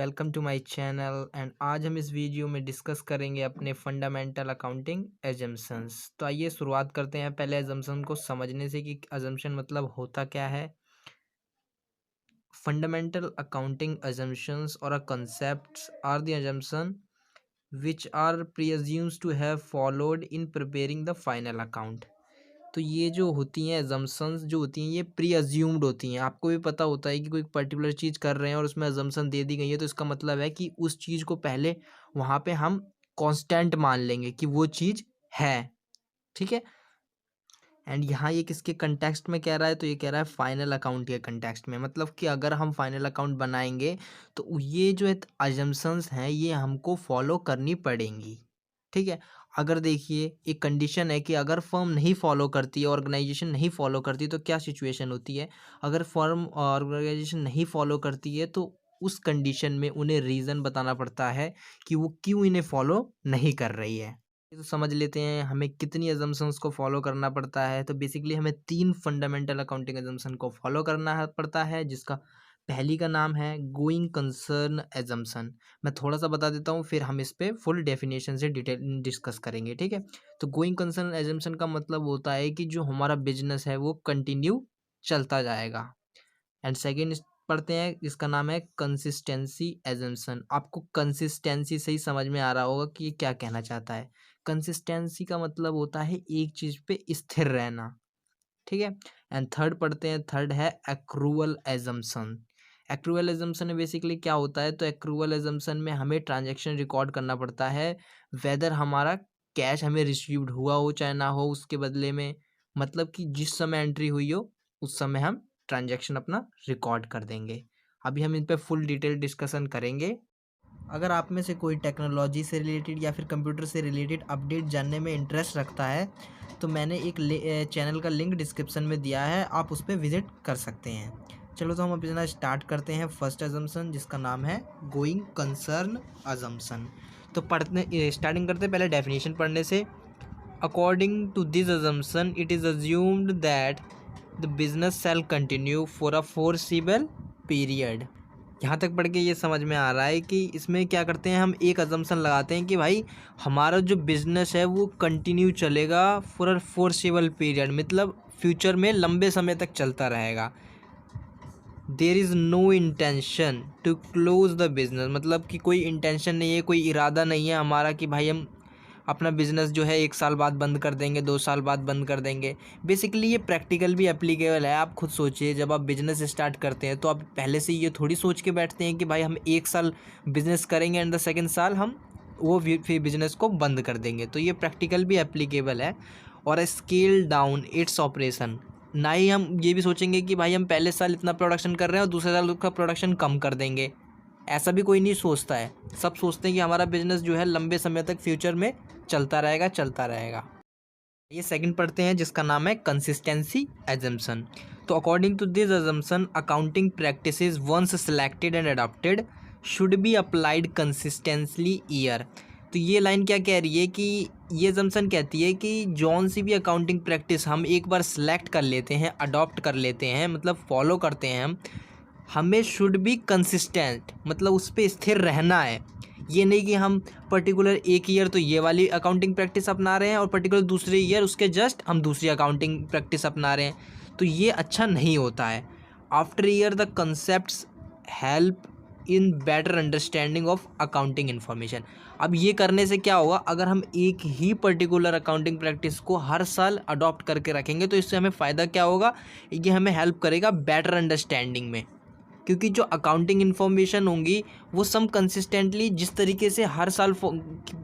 Welcome to my channel and आज हम इस वीडियो में डिस्कस करेंगे अपने फंडामेंटल अकाउंटिंग एजम्पशंस। तो आइए शुरुआत करते हैं पहले एजम्पशन को समझने से कि एजम्पशन मतलब होता क्या है। Fundamental accounting assumptions or concepts are the assumption which are presumed to have followed in preparing the final account। तो ये जो होती हैं assumptions जो होती हैं ये प्री अज्यूम्ड होती हैं। आपको भी पता होता है कि कोई पर्टिकुलर चीज़ कर रहे हैं और उसमें assumption दे दी गई है, तो इसका मतलब है कि उस चीज़ को पहले वहाँ पे हम कांस्टेंट मान लेंगे कि वो चीज़ है। ठीक है। एंड यहाँ ये किसके कंटेक्स्ट में कह रहा है, तो ये कह रहा है फाइनल अकाउंट के कंटेक्स्ट में। मतलब कि अगर हम फाइनल अकाउंट बनाएंगे तो ये जो है अजम्पशंस हैं ये हमको फॉलो करनी पड़ेंगी। ठीक है। अगर देखिए एक कंडीशन है कि अगर फर्म नहीं फॉलो करती है, ऑर्गेनाइजेशन नहीं फॉलो करती, तो क्या सिचुएशन होती है। अगर फर्म ऑर्गेनाइजेशन नहीं फॉलो करती है तो उस कंडीशन में उन्हें रीज़न बताना पड़ता है कि वो क्यों इन्हें फॉलो नहीं कर रही है। तो समझ लेते हैं हमें कितनी अजम्पशंस को फॉलो करना पड़ता है। तो बेसिकली हमें 3 फंडामेंटल अकाउंटिंग अजम्पशन को फॉलो करना पड़ता है, जिसका पहली का नाम है गोइंग कंसर्न एजम्पशन। मैं थोड़ा सा बता देता हूँ, फिर हम इस पे फुल डेफिनेशन से डिटेल डिस्कस करेंगे। ठीक है। तो गोइंग कंसर्न एजम्पशन का मतलब होता है कि जो हमारा बिजनेस है वो कंटिन्यू चलता जाएगा। एंड सेकेंड पढ़ते हैं, इसका नाम है कंसिस्टेंसी एजम्पशन। आपको कंसिस्टेंसी से ही समझ में आ रहा होगा कि ये क्या कहना चाहता है। कंसिस्टेंसी का मतलब होता है एक चीज पे स्थिर रहना। ठीक है। एंड थर्ड पढ़ते हैं, थर्ड है एक्रूअल एजम्पशन। एक्रूअल एजम्पशन में बेसिकली क्या होता है, तो एक्रूअल एजम्पशन में हमें ट्रांजैक्शन रिकॉर्ड करना पड़ता है वेदर हमारा कैश हमें रिसीव्ड हुआ हो चाहे ना हो, उसके बदले में मतलब कि जिस समय एंट्री हुई हो उस समय हम ट्रांजैक्शन अपना रिकॉर्ड कर देंगे। अभी हम इन पे फुल डिटेल डिस्कशन करेंगे। अगर आप में से कोई टेक्नोलॉजी से रिलेटेड या फिर कंप्यूटर से रिलेटेड अपडेट जानने में इंटरेस्ट रखता है तो मैंने एक चैनल का लिंक डिस्क्रिप्शन में दिया है, आप उस पर विजिट कर सकते हैं। चलो तो हम अपना स्टार्ट करते हैं फर्स्ट अजम्पशन, जिसका नाम है गोइंग कंसर्न अजम्पशन। तो पढ़ने स्टार्टिंग करते हैं पहले डेफिनेशन पढ़ने से। According to this assumption it is assumed that the business shall continue for a foreseeable period. यहाँ तक पढ़ के ये समझ में आ रहा है कि इसमें क्या करते हैं, हम एक अजम्पशन लगाते हैं कि भाई हमारा जो बिजनेस है वो कंटिन्यू चलेगा फॉर अ फोरसेबल पीरियड, मतलब फ्यूचर में लंबे समय तक चलता रहेगा। There is no intention to close the business, मतलब कि कोई इंटेंशन नहीं है, कोई इरादा नहीं है हमारा कि भाई हम अपना बिज़नेस जो है 1 साल बाद बंद कर देंगे, 2 साल बाद बंद कर देंगे। बेसिकली ये प्रैक्टिकल भी एप्लीकेबल है। आप खुद सोचिए, जब आप बिज़नेस स्टार्ट करते हैं तो आप पहले से ये थोड़ी सोच के बैठते हैं कि भाई हम 1 साल बिज़नेस करेंगे एंड द सेकेंड साल हम वो फिर बिज़नेस को बंद कर देंगे। तो ये प्रैक्टिकल भी एप्लीकेबल है। और स्केल डाउन इट्स ऑपरेशन, ना ही हम ये भी सोचेंगे कि भाई हम पहले साल इतना प्रोडक्शन कर रहे हैं और दूसरे साल उसका प्रोडक्शन कम कर देंगे। ऐसा भी कोई नहीं सोचता है। सब सोचते हैं कि हमारा बिजनेस जो है लंबे समय तक फ्यूचर में चलता रहेगा चलता रहेगा। ये सेकंड पढ़ते हैं, जिसका नाम है कंसिस्टेंसी एजम्पशन। तो according to this assumption accounting practices once selected and adopted should be applied consistently year. तो ये लाइन क्या कह रही है कि ये एजम्पशन कहती है कि जौन सी भी अकाउंटिंग प्रैक्टिस हम एक बार सिलेक्ट कर लेते हैं, अडॉप्ट कर लेते हैं, मतलब फॉलो करते हैं, हमें शुड बी कंसिस्टेंट, मतलब उस पर स्थिर रहना है। ये नहीं कि हम पर्टिकुलर एक ईयर तो ये वाली अकाउंटिंग प्रैक्टिस अपना रहे हैं और पर्टिकुलर दूसरे ईयर उसके जस्ट हम दूसरी अकाउंटिंग प्रैक्टिस अपना रहे हैं, तो ये अच्छा नहीं होता है। After year the concepts help in better understanding of accounting information. अब ये करने से क्या होगा, अगर हम एक ही पर्टिकुलर अकाउंटिंग प्रैक्टिस को हर साल अडॉप्ट करके रखेंगे तो इससे हमें फ़ायदा क्या होगा, ये हमें हेल्प करेगा बेटर अंडरस्टैंडिंग में। क्योंकि जो अकाउंटिंग इन्फॉर्मेशन होंगी वो सब कंसिस्टेंटली जिस तरीके से हर साल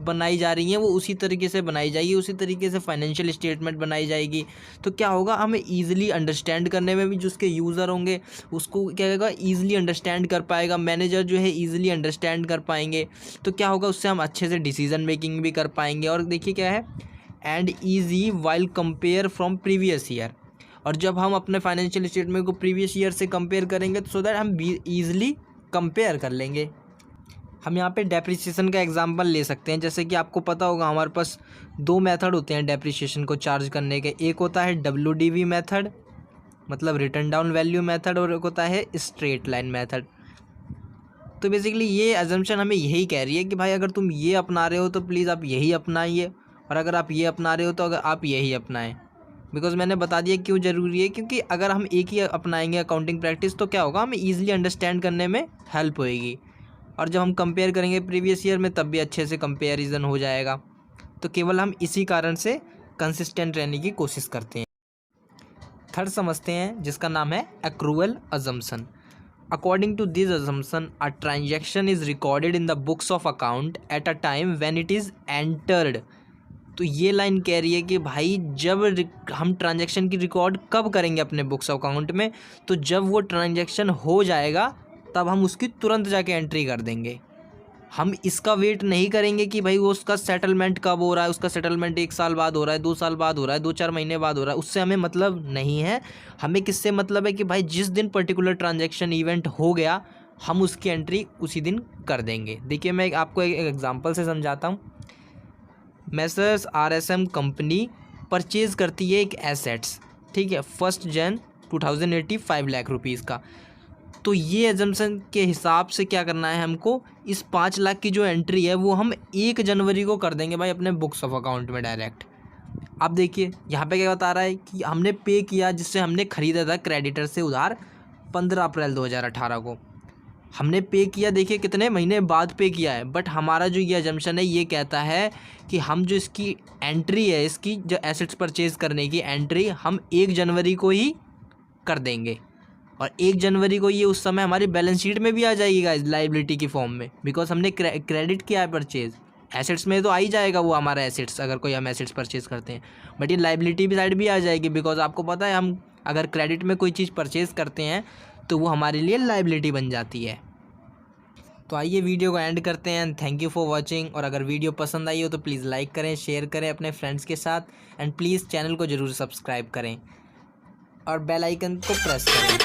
बनाई जा रही हैं वो उसी तरीके से बनाई जाएगी, उसी तरीके से फाइनेंशियल स्टेटमेंट बनाई जाएगी। तो क्या होगा, हमें ईजिली अंडरस्टैंड करने में भी जो उसके यूज़र होंगे उसको क्या होगा, ईजिली अंडरस्टैंड कर पाएगा, मैनेजर जो है ईजिली अंडरस्टैंड कर पाएंगे। तो क्या होगा, उससे हम अच्छे से डिसीजन मेकिंग भी कर पाएंगे। और देखिए क्या है, and easy while compare from previous year. और जब हम अपने फाइनेंशियल स्टेटमेंट को प्रीवियस ईयर से कंपेयर करेंगे तो सो दैट हम ईजिली कंपेयर कर लेंगे। हम यहाँ पे डेप्रिसिएशन का एग्जांपल ले सकते हैं। जैसे कि आपको पता होगा हमारे पास 2 मेथड होते हैं डेप्रिसिएशन को चार्ज करने के। एक होता है WDV मेथड, मतलब रिटर्न डाउन वैल्यू मेथड, और एक होता है स्ट्रेट लाइन मेथड। तो बेसिकली ये अजम्पशन हमें यही कह रही है कि भाई अगर तुम ये अपना रहे हो तो प्लीज़ आप यही अपनाइए, और अगर आप ये अपना रहे हो तो अगर आप यही अपनाएं। बिकॉज मैंने बता दिया क्यों ज़रूरी है, क्योंकि अगर हम एक ही अपनाएंगे अकाउंटिंग प्रैक्टिस तो क्या होगा, हमें ईजिली अंडरस्टैंड करने में हेल्प होएगी, और जब हम कंपेयर करेंगे प्रीवियस ईयर में तब भी अच्छे से कंपेरिजन हो जाएगा। तो केवल हम इसी कारण से कंसिस्टेंट रहने की कोशिश करते हैं। थर्ड समझते हैं जिसका नाम है accrual assumption. According to this assumption a transaction is recorded in the books of account at a time when it is entered. तो ये लाइन कह रही है कि भाई जब हम ट्रांजैक्शन की रिकॉर्ड कब करेंगे अपने बुक्स ऑफ अकाउंट में, तो जब वो ट्रांजैक्शन हो जाएगा तब हम उसकी तुरंत जाके एंट्री कर देंगे। हम इसका वेट नहीं करेंगे कि भाई वो उसका सेटलमेंट कब हो रहा है, उसका सेटलमेंट 1 साल बाद हो रहा है, 2 साल बाद हो रहा है, 2-4 महीने बाद हो रहा है, उससे हमें मतलब नहीं है। हमें किससे मतलब है कि भाई जिस दिन पर्टिकुलर ट्रांजैक्शन इवेंट हो गया हम उसकी एंट्री उसी दिन कर देंगे। देखिए मैं आपको एक एग्जांपल से समझाता हूँ। मैसर्स RSM कंपनी परचेज़ करती है एक एसेट्स, ठीक है, 1 जनवरी 2080 5 लाख रुपीज़ का। तो ये एजम्पशन के हिसाब से क्या करना है हमको, इस 5 लाख की जो एंट्री है वो हम 1 जनवरी को कर देंगे भाई अपने बुक्स ऑफ अकाउंट में डायरेक्ट। अब देखिए यहाँ पे क्या बता रहा है कि हमने पे किया, जिससे हमने ख़रीदा था क्रेडिटर से उधार 15 अप्रैल 2018 को हमने पे किया। देखिए कितने महीने बाद पे किया है, बट हमारा जो ये एजम्पशन है ये कहता है कि हम जो इसकी एंट्री है, इसकी जो एसेट्स परचेज़ करने की एंट्री हम 1 जनवरी को ही कर देंगे, और 1 जनवरी को ये उस समय हमारी बैलेंस शीट में भी आ जाएगी गाइस लाइबिलिटी की फॉर्म में, बिकॉज हमने क्रेडिट किया है परचेज़। एसेट्स में तो आ ही जाएगा वो हमारा एसेट्स, अगर कोई हम एसेट्स परचेज़ करते हैं, बट ये लाइबिलिटी भी साइड भी आ जाएगी, बिकॉज आपको पता है हम अगर क्रेडिट में कोई चीज़ परचेज़ करते हैं तो वो हमारे लिए लाइबिलिटी बन जाती है। तो आइए वीडियो को एंड करते हैं। थैंक यू फॉर वॉचिंग, और अगर वीडियो पसंद आई हो तो प्लीज़ लाइक करें, शेयर करें अपने फ्रेंड्स के साथ, एंड प्लीज़ चैनल को ज़रूर सब्सक्राइब करें और बेल आइकन को प्रेस करें।